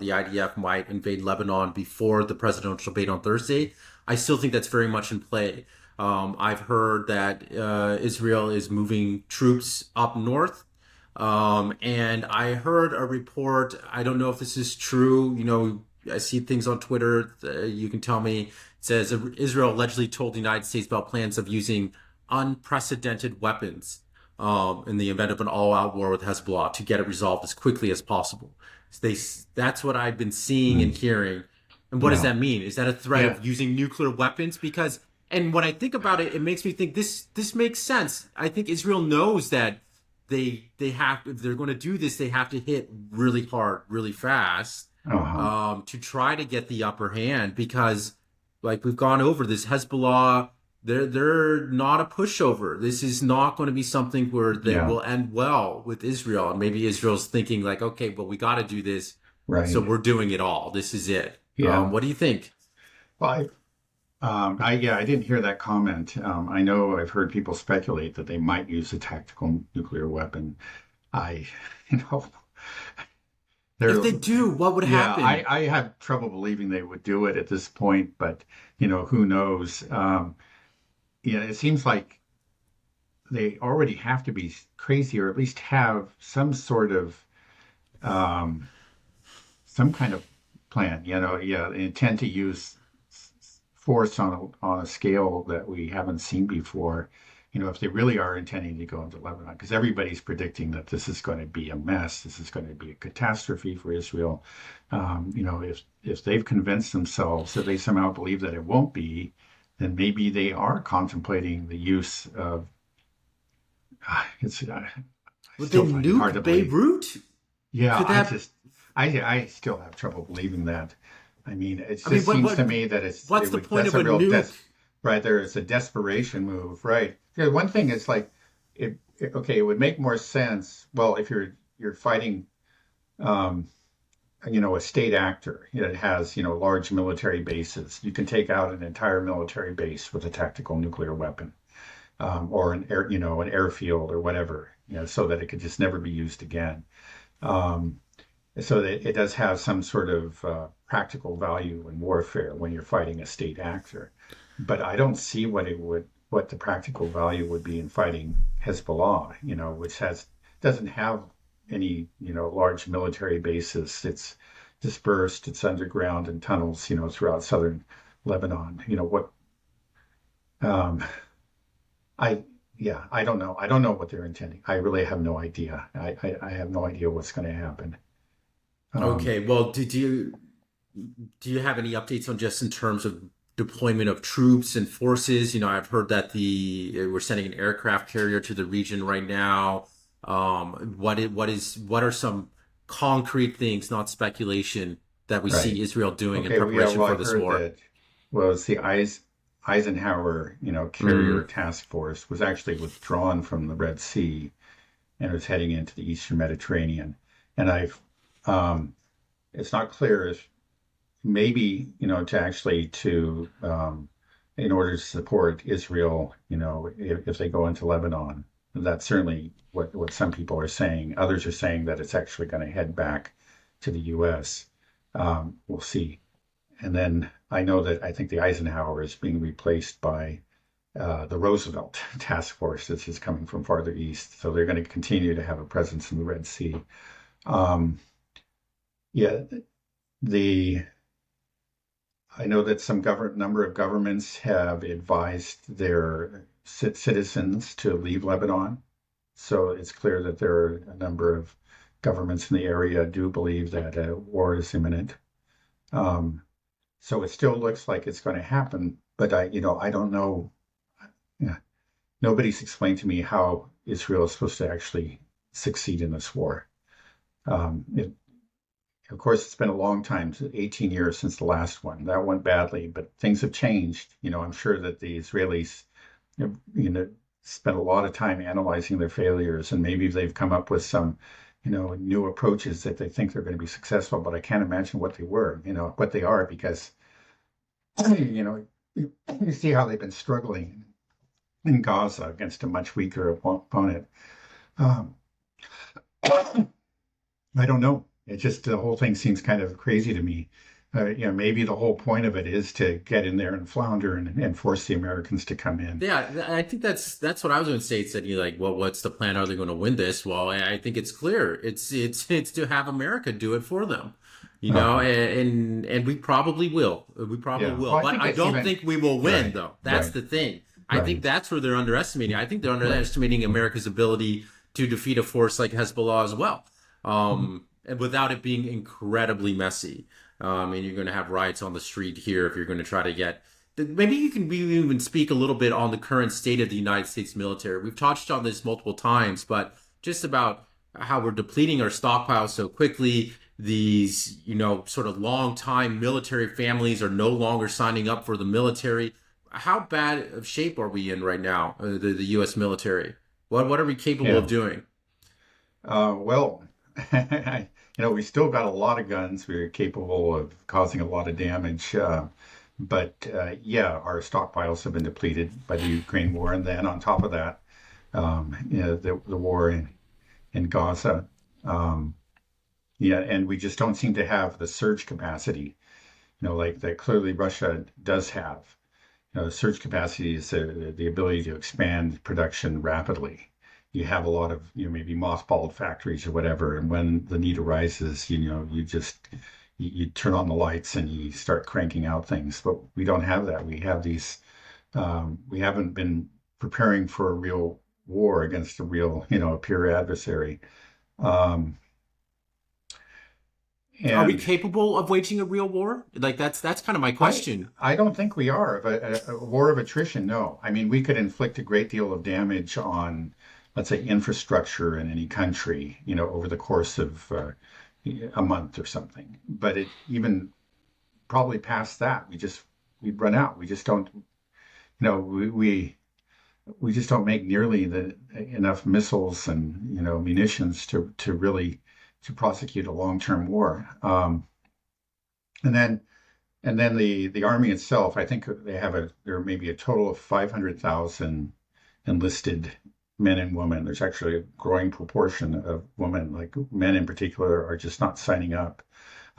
the IDF might invade Lebanon before the presidential debate on Thursday, I still think that's very much in play. I've heard that Israel is moving troops up north. And I heard a report. I don't know if this is true. I see things on Twitter. You can tell me. It says Israel allegedly told the United States about plans of using unprecedented weapons in the event of an all-out war with Hezbollah to get it resolved as quickly as possible. They, that's what I've been seeing and Mm. hearing. And what does Yeah. that mean? Is that a threat Yeah. of using nuclear weapons? Because, and when I think about it, it makes me think this makes sense. I think Israel knows that they have, if they're going to do this, they have to hit really hard, really fast, Uh-huh. to try to get the upper hand. Because, like we've gone over this, Hezbollah, they're not a pushover. This is not going to be something where that Yeah. will end well with Israel. And maybe Israel's thinking like, okay, well, we got to do this, so Right. we're doing it all. This is it. Yeah. What do you think? Well, I didn't hear that comment. I know I've heard people speculate that they might use a tactical nuclear weapon. I, you know, If they're, they do, what would yeah, happen? I have trouble believing they would do it at this point, but who knows? Yeah, it seems like they already have to be crazy, or at least have um, some kind of plan. Yeah, they intend to use force on a scale that we haven't seen before. If they really are intending to go into Lebanon, because everybody's predicting that this is going to be a mess, this is going to be a catastrophe for Israel. If they've convinced themselves that they somehow believe that it won't be, then maybe they are contemplating the use of. It's I Would they still find it hard to nuke believe. Beirut? Yeah, Could that? I still have trouble believing that. I mean, it I mean, just seems to me that what's the point that's of a a real nuke? right there. It's a desperation move, right? Yeah, one thing is like, okay, it would make more sense. Well, if you're fighting, um, a state actor that has large military bases, you can take out an entire military base with a tactical nuclear weapon, or an airfield or whatever, so that it could just never be used again. Um, so that it does have some sort of practical value in warfare when you're fighting a state actor. But I don't see what the practical value would be in fighting Hezbollah, which doesn't have any, large military bases. It's dispersed, it's underground in tunnels, throughout southern Lebanon. Um, I, yeah, I don't know. I don't know what they're intending. I really have no idea. I have no idea what's going to happen. Um, Okay, well, do you have any updates on just in terms of deployment of troops and forces? I've heard that the we're sending an aircraft carrier to the region right now. What are some concrete things, not speculation, that we right. see Israel doing in Okay, well, yeah, preparation well, for I this heard war? that, well, it's the Eisenhower, carrier Mm. task force was actually withdrawn from the Red Sea and was heading into the Eastern Mediterranean. And um, it's not clear if maybe, to actually in order to support Israel, if they go into Lebanon. That's certainly what some people are saying. Others are saying that it's actually going to head back to the U.S. We'll see. And then I know that I think the Eisenhower is being replaced by the Roosevelt task force that's just coming from farther east. So they're going to continue to have a presence in the Red Sea. Um, yeah, the I know that some number of governments have advised their citizens to leave Lebanon. So it's clear that there are a number of governments in the area do believe that war is imminent. Um, so it still looks like it's going to happen, but I don't know. Yeah, nobody's explained to me how Israel is supposed to actually succeed in this war. It, of course, it's been a long time, 18 years since the last one. That went badly, but things have changed. I'm sure that the Israelis, spent a lot of time analyzing their failures, and maybe they've come up with some, new approaches that they think they're going to be successful. But I can't imagine what they were, what they are, because you know, you see how they've been struggling in Gaza against a much weaker opponent. Um, I don't know. It just the whole thing seems kind of crazy to me. Maybe the whole point of it is to get in there and flounder and force the Americans to come in. Yeah, I think that's what I was going to say. It said you like, well, what's the plan? Are they going to win this? Well, I think it's clear. It's to have America do it for them, Uh-huh. and we probably will. We probably Yeah. will, Well, I but think I it's don't even think we will win, right, though. That's right, the thing. I think right, that's where they're underestimating. I think they're right. underestimating America's ability to defeat a force like Hezbollah as well, and without it being incredibly messy. And you're going to have riots on the street here if you're going to try to get. Maybe you can even speak a little bit on the current state of the United States military. We've touched on this multiple times, but just about how we're depleting our stockpiles so quickly. These, sort of long time military families are no longer signing up for the military. How bad of shape are we in right now, the U.S. military? What are we capable of Yeah. doing? Well, we still got a lot of guns. We're capable of causing a lot of damage. But yeah, our stockpiles have been depleted by the Ukraine war, and then on top of that, the war in Gaza. Um, yeah, and we just don't seem to have the surge capacity, like that clearly Russia does have. Surge capacity is the ability to expand production rapidly. You have a lot of, maybe mothballed factories or whatever, and when the need arises, you turn on the lights and you start cranking out things. But we don't have that. We have these. We haven't been preparing for a real war against a real, a peer adversary. Um, Are we and capable of waging a real war? Like that's kind of my I question. I don't think we are of a war of attrition. No, I mean we could inflict a great deal of damage on, let's say, infrastructure in any country, over the course of a month or something. But it even probably past that, we'd run out. We just don't, we just don't make nearly the enough missiles and munitions to really to prosecute a long-term war. And then and then the army itself, I think there may be a total of 500,000 enlisted men and women. There's actually a growing proportion of women, like men in particular, are just not signing up.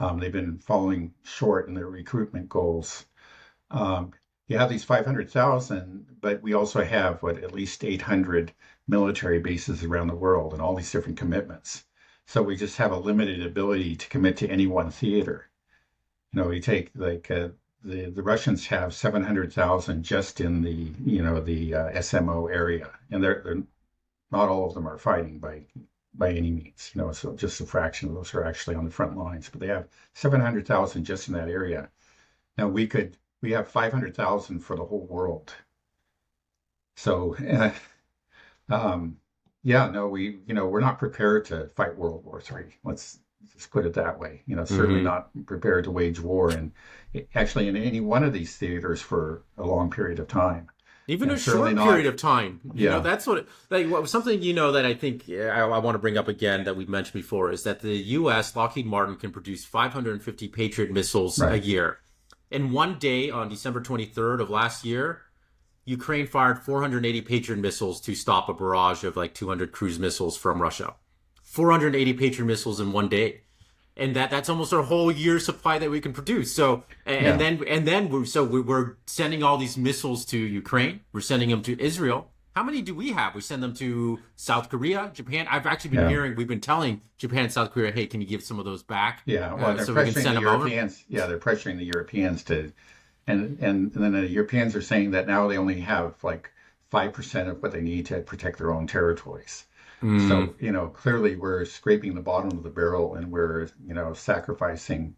They've been falling short in their recruitment goals. Um, you have these 500,000, but we also have at least 800 military bases around the world and all these different commitments. So we just have a limited ability to commit to any one theater. We take like the Russians have 700,000 just in the SMO area, and they're not all of them are fighting by any means. So just a fraction of those are actually on the front lines, but they have 700,000 just in that area. Now we have 500,000 for the whole world. So um, yeah, no, we're not prepared to fight World War III. Let's put it that way. Certainly Hmm. not prepared to wage war and actually in any one of these theaters for a long period of time. Even a Certainly short period not. of time, Yeah, that's something that I think I want to bring up again that we've mentioned before is that the U.S. Lockheed Martin can produce 550 Patriot missiles a right. year. In one day, on December 23rd of last year, Ukraine fired 480 Patriot missiles to stop a barrage of like 200 cruise missiles from Russia. 480 Patriot missiles in one day, and that's almost our whole year's supply that we can produce. So Yeah, we're sending all these missiles to Ukraine. We're sending them to Israel. How many do we have? We send them to South Korea, Japan. I've actually been yeah, hearing we've been telling Japan, South Korea, hey, can you give some of those back yeah. Well, they're so we can pressuring send the them over? Europeans. Yeah, they're pressuring the Europeans to, and then the Europeans are saying that now they only have like 5% of what they need to protect their own territories. Mm, So, clearly we're scraping the bottom of the barrel and we're, sacrificing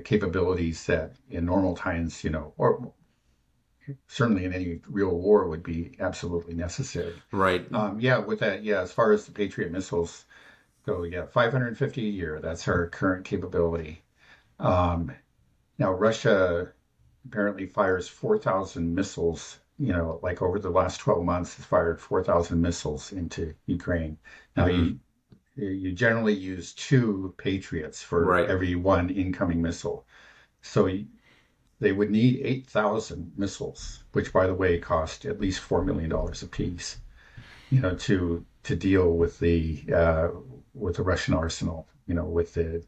capabilities that in normal times, or certainly in any real war would be absolutely necessary. right. Yeah, with that, yeah, as far as the Patriot missiles go, yeah, 550 a year, that's our current capability. Um, Now, Russia apparently fires 4,000 missiles, like over the last 12 months, has fired 4,000 missiles into Ukraine. Now, Hmm. you generally use two Patriots for Right. every one incoming missile. So they would need 8,000 missiles, which, by the way, cost at least $4 million apiece, to deal with the Russian arsenal. with the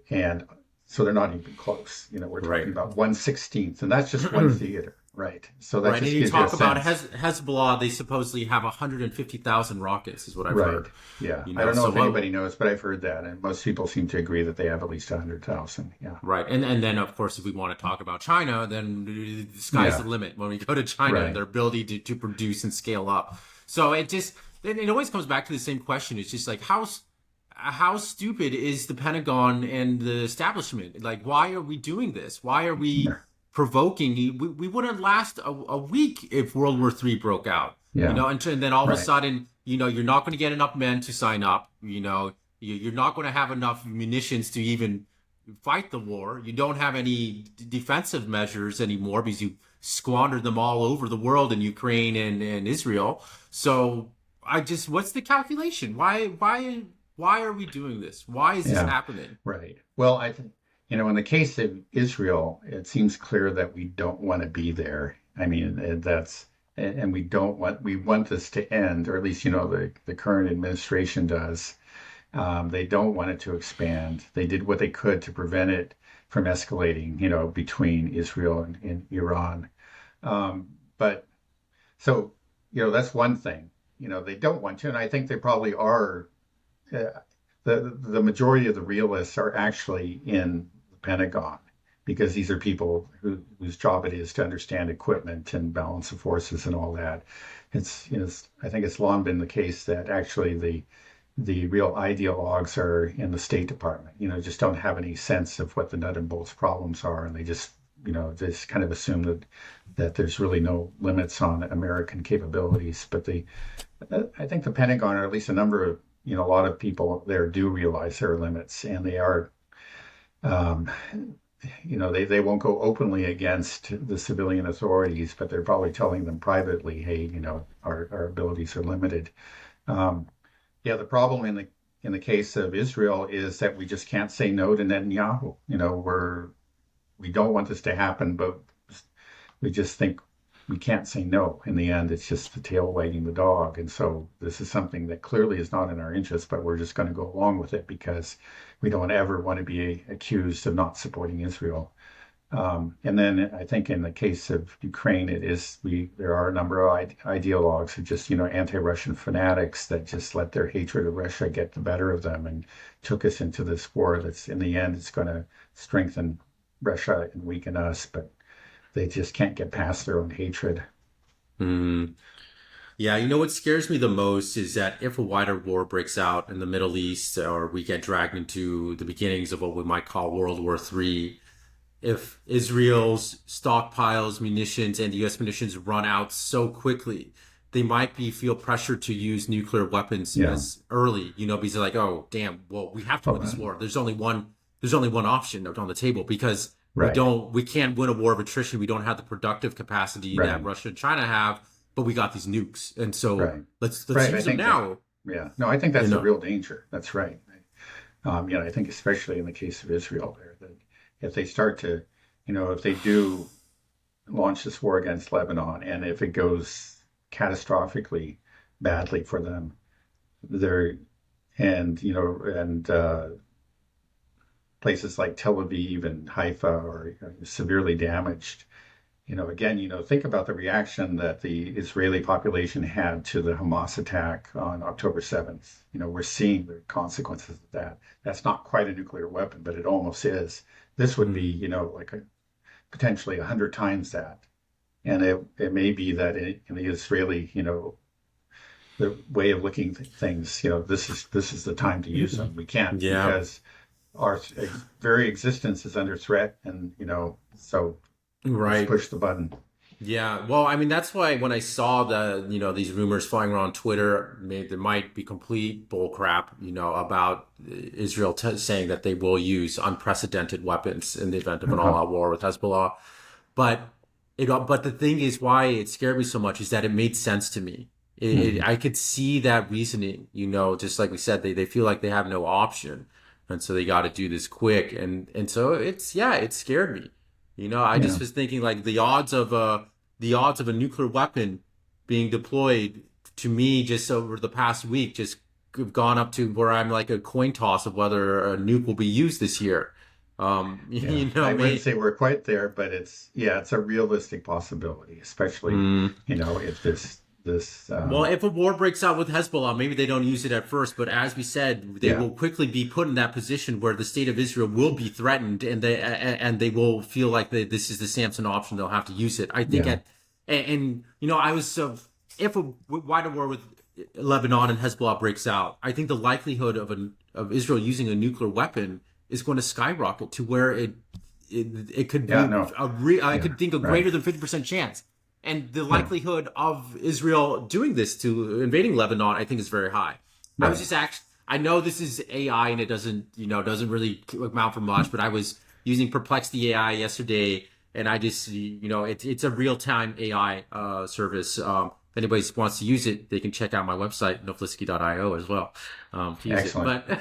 and so they're not even close. We're talking Right. about 1/16th, and that's just one theater, right? So that Right, and just you gives you a talk about sense. Hezbollah. They supposedly have 150,000 rockets, is what I've Right. heard. Yeah. You I know, don't know so if what? anybody knows, but I've heard that, and most people seem to agree that they have at least 100,000. Yeah. Right, and then of course, if we want to talk about China, then the sky's the Yeah. limit when we go to China and Right. their ability to produce and scale up. So it always comes back to the same question. It's just like how stupid is the Pentagon and the establishment? Like, why are we doing this? Why are we Yeah. provoking? We wouldn't last a week if World War III broke out. Yeah. And then all of a Right. sudden, you're not going to get enough men to sign up. You're not going to have enough munitions to even fight the war. You don't have any defensive measures anymore because you squandered them all over the world in Ukraine and Israel. So what's the calculation? Why are we doing this? Why is this Yeah. happening? Right. Well, I think, in the case of Israel, it seems clear that we don't want to be there. I mean, and we want this to end, or at least, the current administration does. They don't want it to expand. They did what they could to prevent it from escalating, between Israel and Iran. But so, that's one thing. They don't want to, and I think they probably are. uh, the majority of the realists are actually in the Pentagon because these are people whose job it is to understand equipment and balance of forces and all that. I think it's long been the case that actually the real ideologues are in the State Department. Just don't have any sense of what the nut and bolts problems are, and they just kind of assume that there's really no limits on American capabilities. But I think the Pentagon, or at least a number of a lot of people there do realize there are limits, and they are, um, they won't go openly against the civilian authorities, but they're probably telling them privately, hey, our abilities are limited. Um, yeah, the problem in the case of Israel is that we just can't say no to Netanyahu. We don't want this to happen, but we just think we can't say no. In the end, it's just the tail wagging the dog. And so this is something that clearly is not in our interest, but we're just going to go along with it because we don't ever want to be accused of not supporting Israel. And then I think in the case of Ukraine, there are a number of ideologues who just, anti-Russian fanatics that just let their hatred of Russia get the better of them and took us into this war that's in the end, it's going to strengthen Russia and weaken us. But they just can't get past their own hatred. Hmm. Yeah, what scares me the most is that if a wider war breaks out in the Middle East or we get dragged into the beginnings of what we might call World War III, if Israel's stockpiles, munitions, and the U.S. munitions run out so quickly, they might feel pressure to use nuclear weapons Yeah. as early, because they're like, oh, damn, well, we have to Oh, win this war. There's only one option on the table because right. we can't win a war of attrition. We don't have the productive capacity that Right. Russia and China have, but we got these nukes, and so Right. let's Right. I use them think that, now. yeah. No, I think You that's a know, real danger. That's right. I think especially in the case of Israel there, that if they start to, if they do launch this war against Lebanon, and if it goes catastrophically badly for them, they're, and places like Tel Aviv and Haifa are severely damaged. Again, think about the reaction that the Israeli population had to the Hamas attack on October 7th. We're seeing the consequences of that. That's not quite a nuclear weapon, but it almost is. This would be, mm, like potentially 100 times that. And it may be that in the Israeli, the way of looking at things, this is the time to use them. We can't yeah. because our very existence is under threat, and so let's Right. push the button. Yeah, well, I mean that's why when I saw these rumors flying around Twitter, there might be complete bull crap, about Israel saying that they will use unprecedented weapons in the event of an Uh-huh. all-out war with Hezbollah. But but the thing is, why it scared me so much is that it made sense to me. Mhm. I could see that reasoning, just like we said, they feel like they have no option, and so they got to do this quick, and so it scared me. I Yeah. just was thinking like the odds of a nuclear weapon being deployed to me just over the past week just have gone up to where I'm like a coin toss of whether a nuke will be used this year. Yeah, You know, I wouldn't may say we're quite there, but it's a realistic possibility, especially, mm, if this well, if a war breaks out with Hezbollah, maybe they don't use it at first, but as we said, they yeah, will quickly be put in that position where the state of Israel will be threatened, and they will feel like this is the Samson option. They'll have to use it. I think yeah, at and you know I was if a wider war with Lebanon and Hezbollah breaks out, I think the likelihood of Israel using a nuclear weapon is going to skyrocket to where it could yeah, be no, I yeah, could think a right, greater than 50% chance. And the yeah, likelihood of Israel doing this to invading Lebanon, I think, is very high. I was right. just actually, I know this is AI and it doesn't really amount for much, but I was using Perplexity AI yesterday, and I just, it's a real time AI service. If anybody wants to use it, they can check out my website, noflisky.io as well, to use it. Excellent. But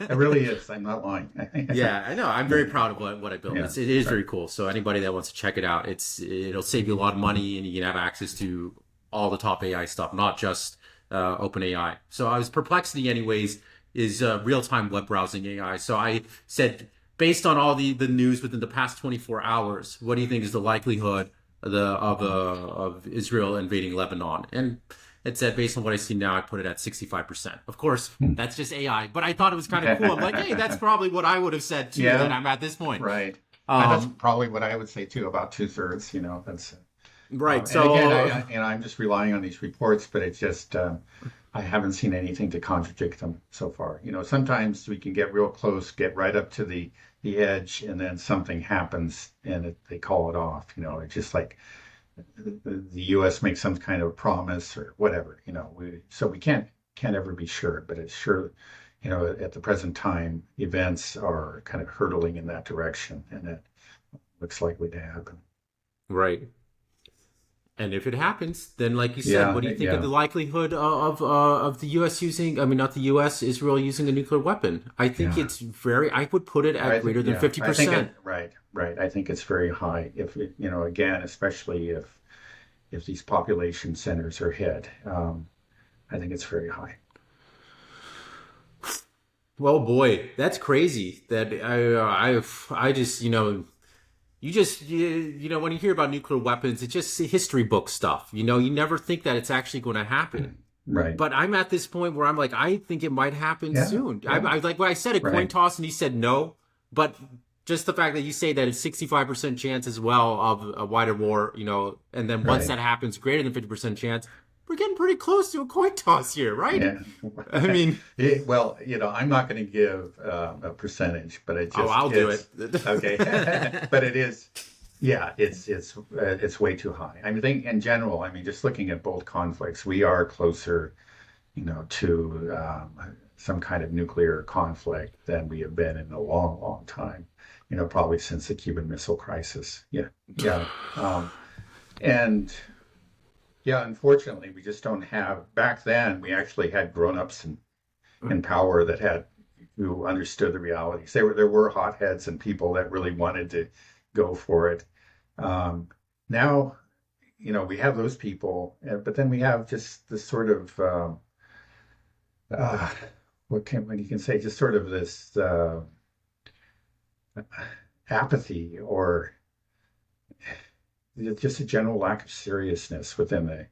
It really is. I'm not lying. yeah, I know. I'm Yeah, very proud of what I built. yeah, It is right. very cool. So anybody that wants to check it out, it'll save you a lot of money, and you can have access to all the top AI stuff, not just open AI. So I was Perplexity, anyways, is real time web browsing AI. So I said, based on all the news within the past 24 hours, what do you think is the likelihood of Israel invading Lebanon? And it said, based on what I see now, I put it at 65%. Of course, Hmm. that's just AI, but I thought it was kind of cool. I'm like, hey, that's probably what I would have said too. That Yeah, I'm at this point. right. That's Um, probably what I would say too, about two-thirds, that's right. and again, So, I'm just relying on these reports, but it's just I haven't seen anything to contradict them so far. Sometimes we can get real close, get right up to the edge, and then something happens and they call it off. It's just like the U.S. makes some kind of promise or whatever. So we can't ever be sure, but it's sure. At the present time, events are kind of hurtling in that direction, and it looks likely to happen. right. And if it happens, then like you said, Yeah, what do you think of yeah. the likelihood of the U.S. using? I mean, not the U.S., Israel using a nuclear weapon. I think Yeah. it's very. I would put it at greater than fifty I think percent. it, right, right. I think it's very high. If it, again, especially if these population centers are hit, I think it's very high. Well, boy, that's crazy. That I just when you hear about nuclear weapons, it's just history book stuff. You never think that it's actually going to happen. Right. But I'm at this point where I'm like, I think it might happen Yeah, soon. yeah, I like when I said a coin right, toss and he said no, but just the fact that you say that it's 65% chance as well of a wider war, and then once right. that happens, greater than 50% chance, we're getting pretty close to a coin toss here, right? Yeah. I mean, Well, I'm not going to give a percentage, but oh, I'll do it. it's okay. But it is, yeah, it's way too high. I mean, think in general. I mean, just looking at both conflicts, we are closer, to some kind of nuclear conflict than we have been in a long, long time. Probably since the Cuban Missile Crisis. Yeah, yeah, and yeah. Unfortunately, we just don't have. Back then, we actually had grown-ups in power that had who understood the realities. There were hotheads and people that really wanted to go for it. Um, Now, we have those people, but then we have just this sort of uh, what you can say, just sort of this apathy or just a general lack of seriousness within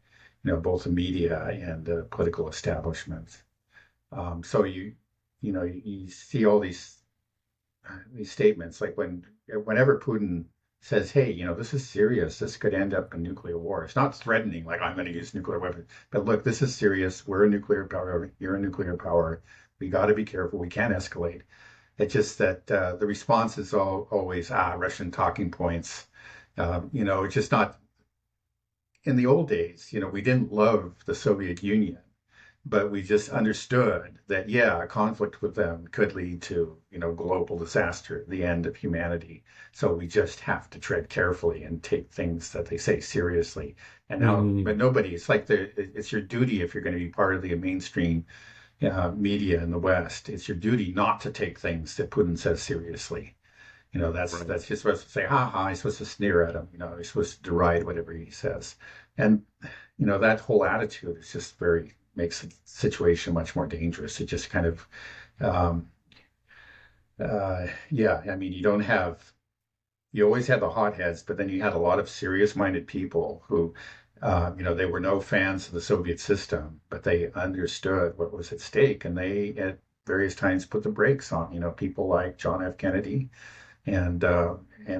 both the media and the political establishment. So you see all these statements like whenever Putin says, "Hey, this is serious. This could end up in nuclear war." It's not threatening, like I'm going to use nuclear weapons, but look, this is serious. We're a nuclear power. You're a nuclear power. We got to be careful. We can't escalate. It's just that the response is always Russian talking points. It's just not. In the old days, we didn't love the Soviet Union, but we just understood that, yeah, a conflict with them could lead to, global disaster, the end of humanity. So we just have to tread carefully and take things that they say seriously. And now, but Mm, it's like it's your duty if you're going to be part of the mainstream media in the West. It's your duty not to take things that Putin says seriously. right. That's just supposed to say, ha ha, you're supposed to sneer at him, you're supposed to deride whatever he says. And, that whole attitude is just very, makes the situation much more dangerous. It just kind of, um, yeah, I mean, you always had the hotheads, but then you had a lot of serious-minded people who, they were no fans of the Soviet system, but they understood what was at stake, and they at various times put the brakes on. People like John F. Kennedy and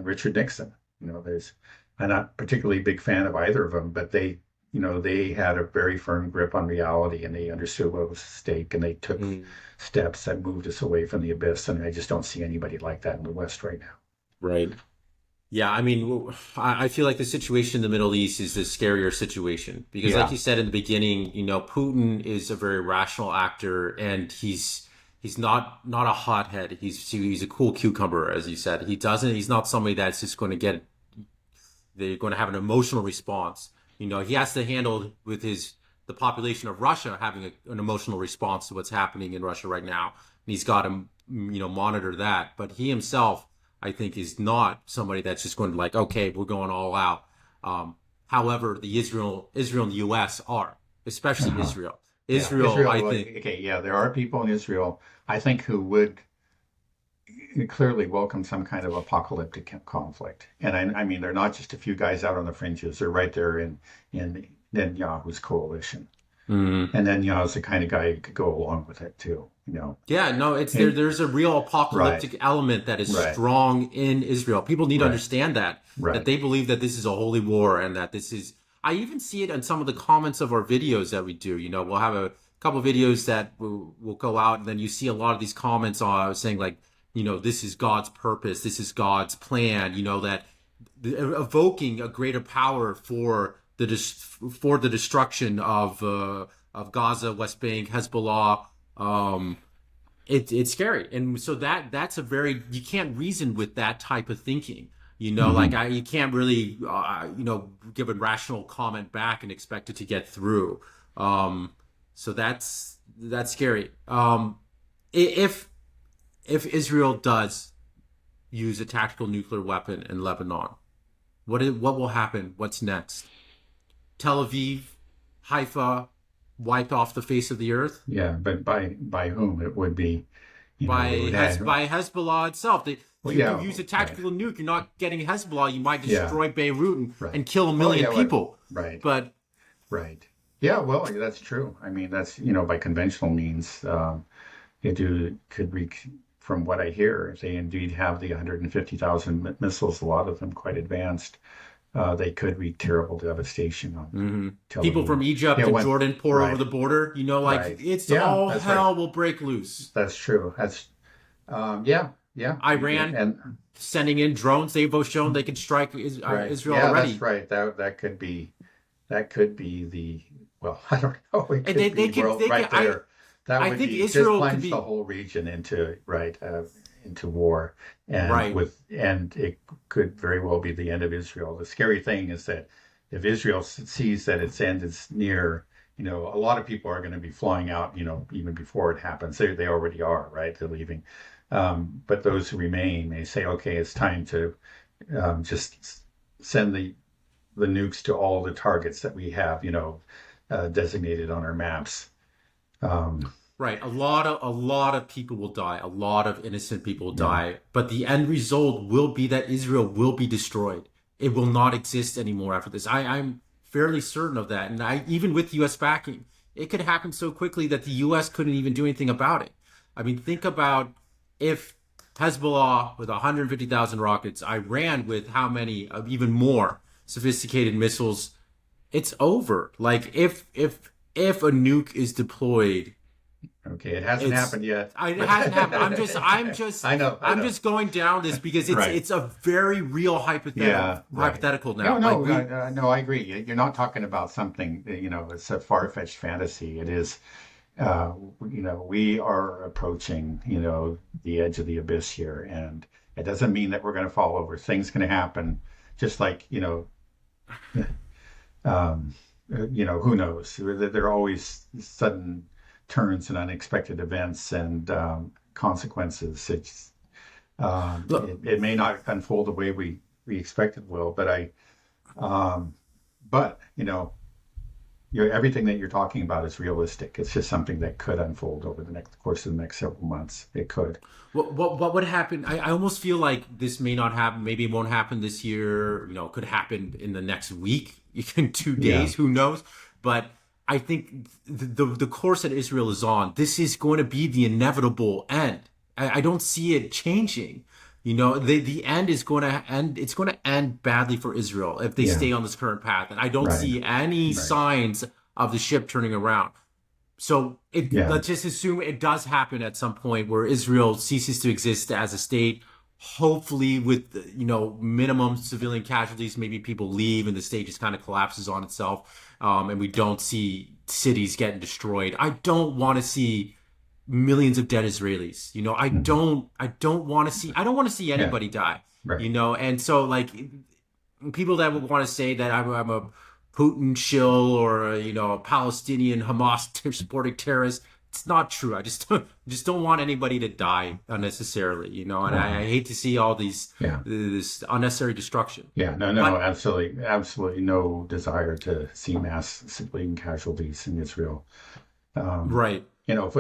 Richard Nixon. There's I'm not particularly big fan of either of them, but they had a very firm grip on reality, and they understood what was at stake, and they took Mm, steps that moved us away from the abyss. And I just don't see anybody like that in the West right now. right. Yeah, I mean, I feel like the situation in the Middle East is the scarier situation because, like Yeah. you said in the beginning, Putin is a very rational actor, and he's not a hothead. He's a cool cucumber, as you said. He's not somebody that's just going to get they're going to have an emotional response. He has to handle with the population of Russia having an emotional response to what's happening in Russia right now. And he's got to, monitor that. But he himself, I think, is not somebody that's just going to like, okay, we're going all out. However, the Israel and the U.S. are, especially Uh-huh. Israel. Yeah. Israel, Israel, I well, think, okay, yeah, there are people in Israel, I think, who would clearly welcome some kind of apocalyptic conflict. And I mean, they're not just a few guys out on the fringes. They're right there in Netanyahu's coalition. mm, And Netanyahu's the kind of guy who could go along with it too. yeah, no, it's there. And There's a real right, apocalyptic element that is right, strong in Israel. People need to right, understand that right. they believe that this is a holy war and that this is. I even see it in some of the comments of our videos that we do. We'll have a couple videos that will go out, and then you see a lot of these comments on saying like, this is God's purpose, this is God's plan. That evoking a greater power for the destruction of Gaza, West Bank, Hezbollah. It's scary, and so that's a very you can't reason with that type of thinking. Like Hmm. you can't really give a rational comment back and expect it to get through. So that's scary. If Israel does use a tactical nuclear weapon in Lebanon, what will happen? What's next? Tel Aviv, Haifa, wiped off the face of the earth Yeah, but by whom it would be, it would have, by Hezbollah itself. well, You yeah, use a right. tactical nuke, you're not getting Hezbollah. You might Yeah, destroy Beirut right. and kill a Well, million yeah, what, people. right. But Right. Yeah, well, that's true. I mean, that's, by conventional means, could wreak, from what I hear, if they indeed have the 150,000 missiles, a lot of them quite advanced, they could wreak terrible devastation on mhm. Tel People Aviv. from Yeah, Egypt and Jordan pour over right, the border. Like right. it's Yeah, all that's right. hell will break loose. That's true. Yeah, yeah. Iran And sending in drones. They've both shown they can strike right. Israel Yeah, that's already. right. That could be well, I don't know. It And could be they right can there. That I would think be just Israel could plunge the be whole region into into war, right. and it could very well be the end of Israel. The scary thing is that if Israel sees that its end is near, a lot of people are going to be flying out, even before it happens. They already are, right? They're leaving. But those who remain may say, okay, it's time to just send the nukes to all the targets that we have, designated on our maps. Um, Right. A lot of people will die. A lot of innocent people will yeah, die. But the end result will be that Israel will be destroyed. It will not exist anymore after this. I'm fairly certain of that. And even with US backing, it could happen so quickly that the US couldn't even do anything about it. I mean, think about if Hezbollah with 150,000 rockets, Iran with how many, even more sophisticated missiles, it's over. Like if a nuke is deployed, okay, it hasn't it's happened yet, it but hasn't happened. I'm I know. just going down this because Right. it's a very real Yeah, right. hypothetical No, now. Like no, we no, I agree. You're not talking about something, it's a far-fetched fantasy. It is, uh, we are approaching, the edge of the abyss here, and it doesn't mean that we're going to fall over. Things can happen, just like, um, who knows? There are always sudden turns and unexpected events and consequences. look, It may not unfold the way we expect it will, but um, but everything that you're talking about is realistic. It's just something that could unfold over the next course of the next several months. It could. What would happen? I almost feel like this may not happen. Maybe it won't happen this year. It could happen in the next week, in two Yeah, days. Who knows? But I think the course that Israel is on, this is going to be the inevitable end. I don't see it changing. The end is going to end. It's going to end badly for Israel if they yeah, stay on this current path, and I don't right, see any right. signs of the ship turning around. So Yeah, let's just assume it does happen at some point where Israel ceases to exist as a state. Hopefully, with minimum civilian casualties, maybe people leave and the state just kind of collapses on itself, and we don't see cities getting destroyed. I don't want to see millions of dead Israelis. mhm, I don't want to see yeah, anybody die. right. And so like people that would want to say that I'm a Putin shill or a Palestinian Hamas supporting terrorist. It's not true. I just don't want anybody to die unnecessarily, and I Wow. hate to see all Yeah, this unnecessary destruction. yeah. No, no, But absolutely, absolutely no desire to see mass civilian casualties in Israel. Um, right.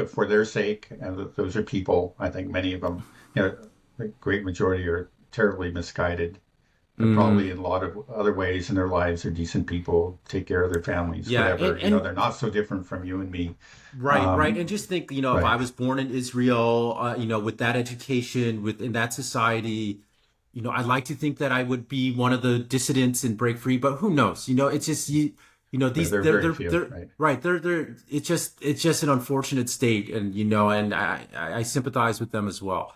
for their sake, and those are people. I think many of them, the great majority are terribly misguided. They're Hmm. probably in a lot of other ways in their lives are decent people, take care of their families, Yeah, whatever. and They're not so different from you and me. right. And just think, if I Right. was born in Israel, with that education, within that society, I'd like to think that I would be one of the dissidents and break free, but who knows? It's just these They're very few, they're right? right. They're it's just an unfortunate state, and and I sympathize with them as well.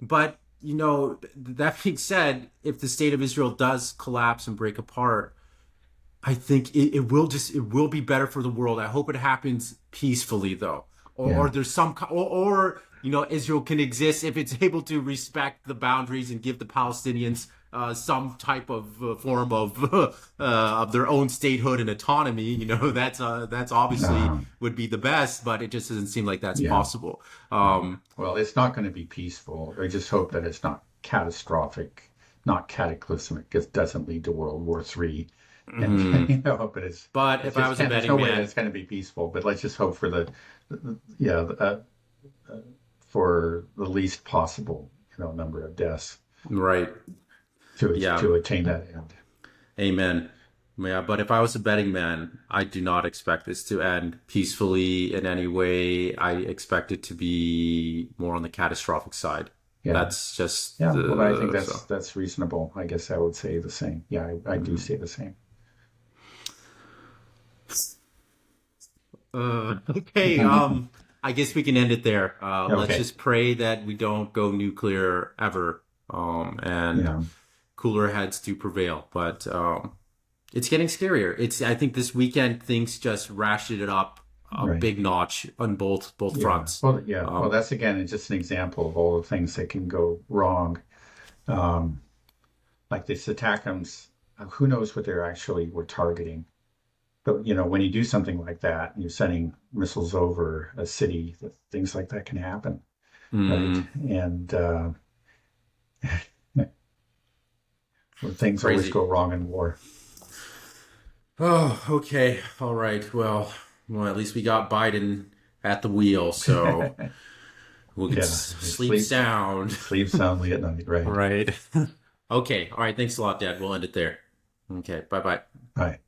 But that being said, if the state of Israel does collapse and break apart, I think it will be better for the world. I hope it happens peacefully though, or Yeah. there's or Israel can exist if it's able to respect the boundaries and give the Palestinians some type of form of their own statehood and autonomy. That's obviously Um, would be the best, but it just doesn't seem like that's yeah. possible. Right. Well, it's not going to be peaceful. I just hope that it's not catastrophic, not cataclysmic. It doesn't lead to World War III. And Mhm. but it's But it's if I just was a can't. There's betting no way that man, it's going to be peaceful. But let's just hope for yeah, for the least possible, number of deaths right? Yeah, to attain that end. amen. Yeah, but if I was a betting man, I do not expect this to end peacefully in any way. I expect it to be more on the catastrophic side. Yeah. That's just Yeah. Well, I think so. that's reasonable. I guess I would say the same. Yeah, I do Mhm. say the same. Okay, I guess we can end it there. Let's Okay. just pray that we don't go nuclear ever, and Yeah. cooler heads do prevail. But it's getting scarier. I think this weekend things just ratcheted it up a Right. big notch on both Yeah. fronts. Well, yeah. Well, Um, that's again just an example of all the things that can go wrong. Um, like this attackums, who knows what they're actually were targeting. But when you do something like that, and you're sending missiles over a city, things like that can happen, right? mm, And well, things always crazy. go wrong in war. Oh, okay. All right. Well, at least we got Biden at the wheel, so we could Yeah, sleep sound. sleep soundly at night, right? Right. Okay. All right. Thanks a lot, Dad. We'll end it there. Okay. Bye bye. Right.